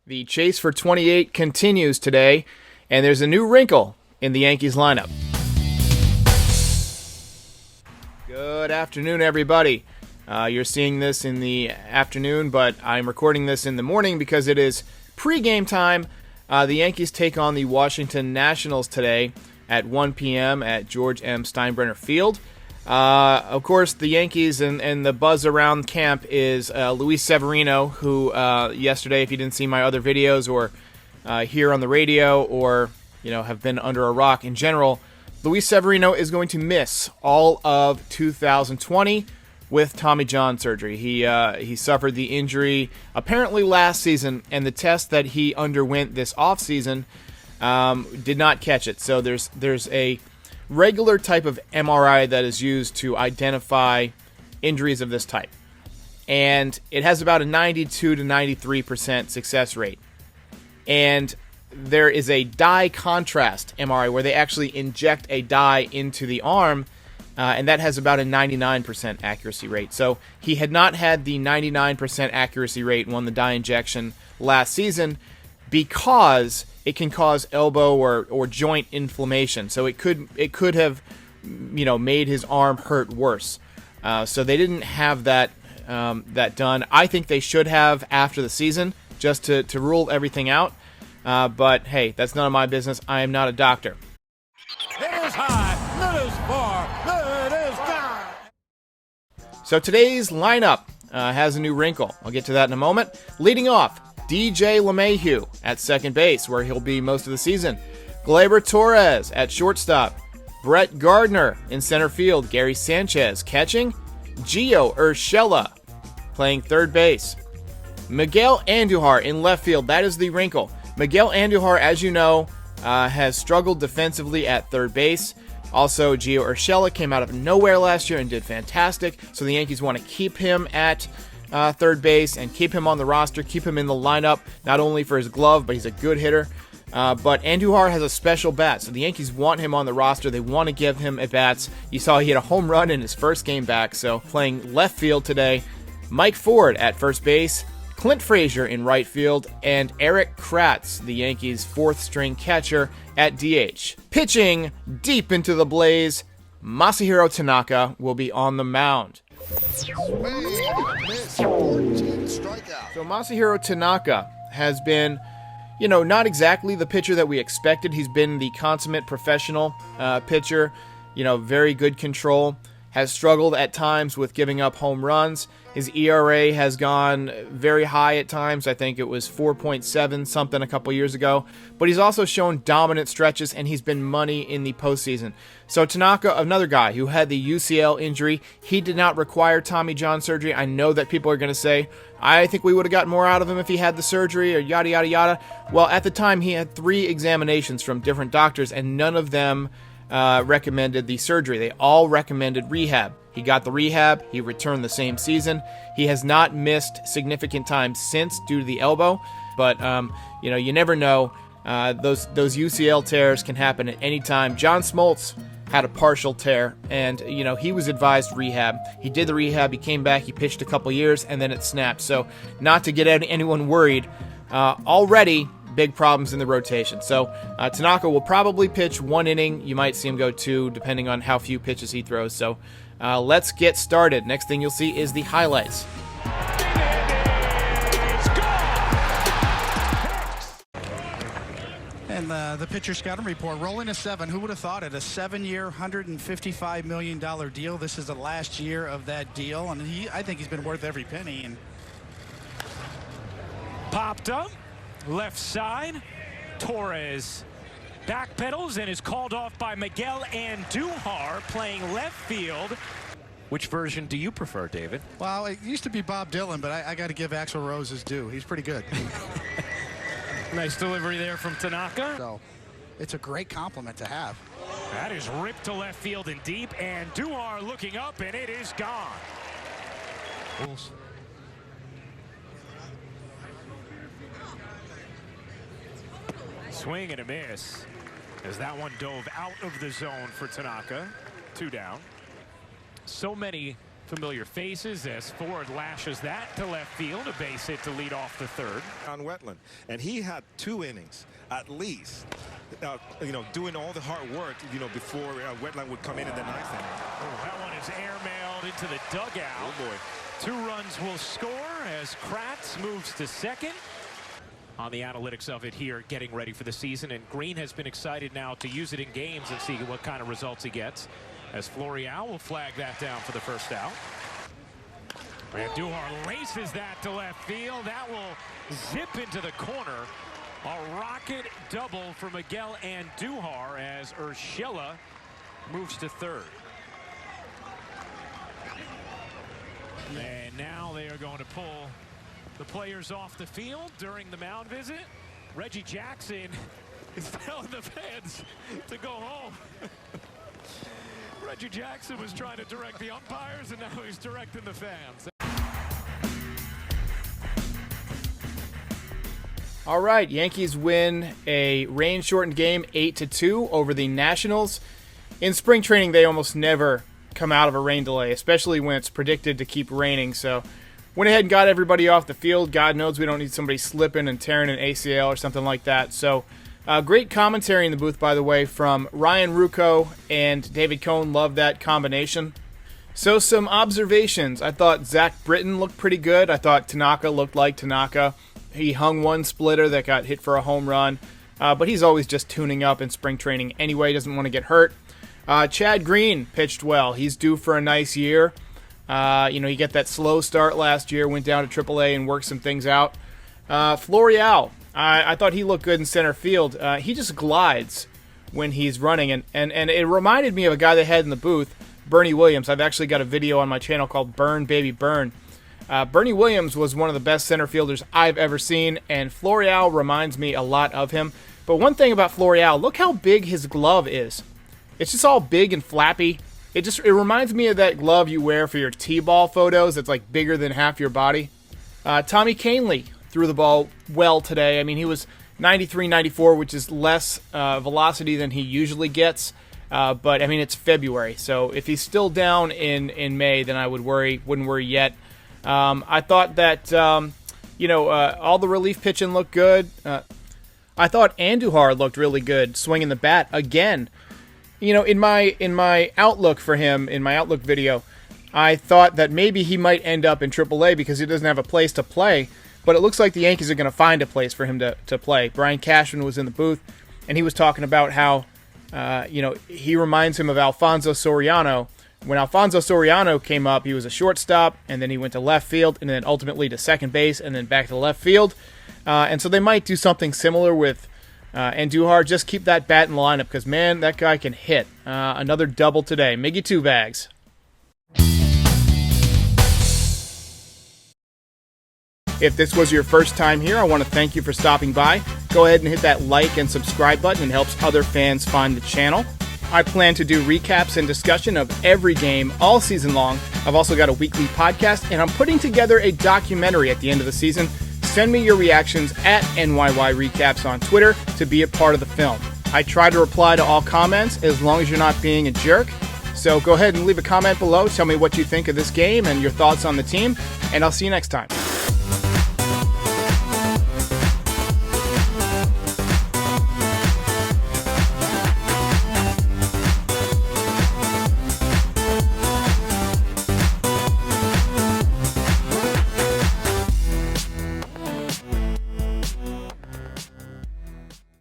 The chase for 28 continues today, and there's a new wrinkle in the Yankees lineup. Good afternoon, everybody. You're seeing this in the afternoon, but I'm recording this in the morning because it is pregame time. The Yankees take on the Washington Nationals today at 1 p.m. at George M. Steinbrenner Field. Of course, the Yankees and the buzz around camp is Luis Severino, who yesterday, if you didn't see my other videos or hear on the radio or have been under a rock in general, Luis Severino is going to miss all of 2020 with Tommy John surgery. He suffered the injury apparently last season, and the test that he underwent this offseason did not catch it. So there's a regular type of MRI that is used to identify injuries of this type. And it has about a 92 to 93% success rate. And there is a dye contrast MRI where they actually inject a dye into the arm, and that has about a 99% accuracy rate. So he had not had the 99% accuracy rate when the dye injection last season because it can cause elbow or joint inflammation. So it could have made his arm hurt worse. So they didn't have that done. I think they should have after the season just to rule everything out. But hey, that's none of my business. I am not a doctor. It is high, it is far, it is gone. So today's lineup has a new wrinkle. I'll get to that in a moment. Leading off, DJ LeMahieu at second base, where he'll be most of the season. Gleyber Torres at shortstop. Brett Gardner in center field. Gary Sanchez catching. Gio Urshela playing third base. Miguel Andujar in left field. That is the wrinkle. Miguel Andujar, as you know, has struggled defensively at third base. Also, Gio Urshela came out of nowhere last year and did fantastic. So the Yankees want to keep him at third base and keep him on the roster, keep him in the lineup, not only for his glove, but he's a good hitter. But Andujar has a special bat, so the Yankees want him on the roster. They want to give him at-bats. You saw he had a home run in his first game back, so playing left field today. Mike Ford at first base, Clint Frazier in right field, and Eric Kratz, the Yankees' fourth-string catcher, at DH. Pitching deep into the blaze, Masahiro Tanaka will be on the mound. So Masahiro Tanaka has been, not exactly the pitcher that we expected. He's been the consummate professional pitcher, very good control. Has struggled at times with giving up home runs. His ERA has gone very high at times. I think it was 4.7 something a couple years ago. But he's also shown dominant stretches, and he's been money in the postseason. So Tanaka, another guy who had the UCL injury, he did not require Tommy John surgery. I know that people are going to say, I think we would have gotten more out of him if he had the surgery or yada, yada, yada. Well, at the time, he had 3 examinations from different doctors, and none of them recommended the surgery. They all recommended rehab. He got the rehab. He returned the same season. He has not missed significant time since due to the elbow. But, you never know. Those UCL tears can happen at any time. John Smoltz had a partial tear, and, he was advised rehab. He did the rehab. He came back. He pitched a couple years, and then it snapped. So not to get anyone worried, already big problems in the rotation. So Tanaka will probably pitch 1 inning. You might see him go 2, depending on how few pitches he throws. So let's get started. Next thing you'll see is the highlights. And the pitcher scouting report, rolling a 7. Who would have thought it? A 7-year, $155 million deal. This is the last year of that deal, and I think he's been worth every penny. And Popped up, left side. Torres backpedals and is called off by Miguel Andujar playing left field. Which version do you prefer, David? Well, it used to be Bob Dylan, but I got to give Axl Rose his due. He's pretty good. Nice delivery there from Tanaka. So it's a great compliment to have. That is ripped to left field and deep, and Andujar looking up, and it is gone. Swing and a miss as that one dove out of the zone for Tanaka. 2 down. So many Familiar faces as Ford lashes that to left field. A base hit to lead off the third. On Wetland, and he had 2 innings at least, doing all the hard work, before Wetland would come in the 9th inning. Oh, that one is airmailed into the dugout. Oh boy. 2 runs will score as Kratz moves to second. On the analytics of it here, getting ready for the season, and Green has been excited now to use it in games and see what kind of results he gets, as Florial will flag that down for the first out. And Duhar laces that to left field. That will zip into the corner. A rocket double for Miguel Andujar as Urshela moves to third. And now they are going to pull the players off the field during the mound visit. Reggie Jackson is telling the fans to go home. Reggie Jackson was trying to direct the umpires, and now he's directing the fans. All right, Yankees win a rain-shortened game 8-2 over the Nationals. In spring training, they almost never come out of a rain delay, especially when it's predicted to keep raining. So went ahead and got everybody off the field. God knows we don't need somebody slipping and tearing an ACL or something like that. So great commentary in the booth, by the way, from Ryan Ruocco and David Cohn. Love that combination. So some observations. I thought Zach Britton looked pretty good. I thought Tanaka looked like Tanaka. He hung one splitter that got hit for a home run, but he's always just tuning up in spring training anyway. Doesn't want to get hurt. Chad Green pitched well. He's due for a nice year. He got that slow start last year, went down to AAA and worked some things out. Florial, I thought he looked good in center field. He just glides when he's running, and it reminded me of a guy they had in the booth, Bernie Williams. I've actually got a video on my channel called Burn Baby Burn. Bernie Williams was one of the best center fielders I've ever seen, and Florial reminds me a lot of him. But one thing about Florial, look how big his glove is. It's just all big and flappy. It reminds me of that glove you wear for your T-ball photos that's like bigger than half your body. Tommy Kahnle threw the ball well today. I mean, he was 93-94, which is less velocity than he usually gets. But, I mean, it's February. So if he's still down in May, then I wouldn't worry yet. I thought that, all the relief pitching looked good. I thought Andujar looked really good, swinging the bat again. In my outlook for him, in my outlook video, I thought that maybe he might end up in AAA because he doesn't have a place to play. But it looks like the Yankees are going to find a place for him to play. Brian Cashman was in the booth, and he was talking about how, he reminds him of Alfonso Soriano. When Alfonso Soriano came up, he was a shortstop, and then he went to left field, and then ultimately to second base, and then back to left field. And so they might do something similar with Andujar. Just keep that bat in the lineup because, man, that guy can hit. Another double today. Miggy 2 bags. If this was your first time here, I want to thank you for stopping by. Go ahead and hit that like and subscribe button. It helps other fans find the channel. I plan to do recaps and discussion of every game all season long. I've also got a weekly podcast, and I'm putting together a documentary at the end of the season. Send me your reactions at NYY Recaps on Twitter to be a part of the film. I try to reply to all comments as long as you're not being a jerk. So go ahead and leave a comment below. Tell me what you think of this game and your thoughts on the team, and I'll see you next time.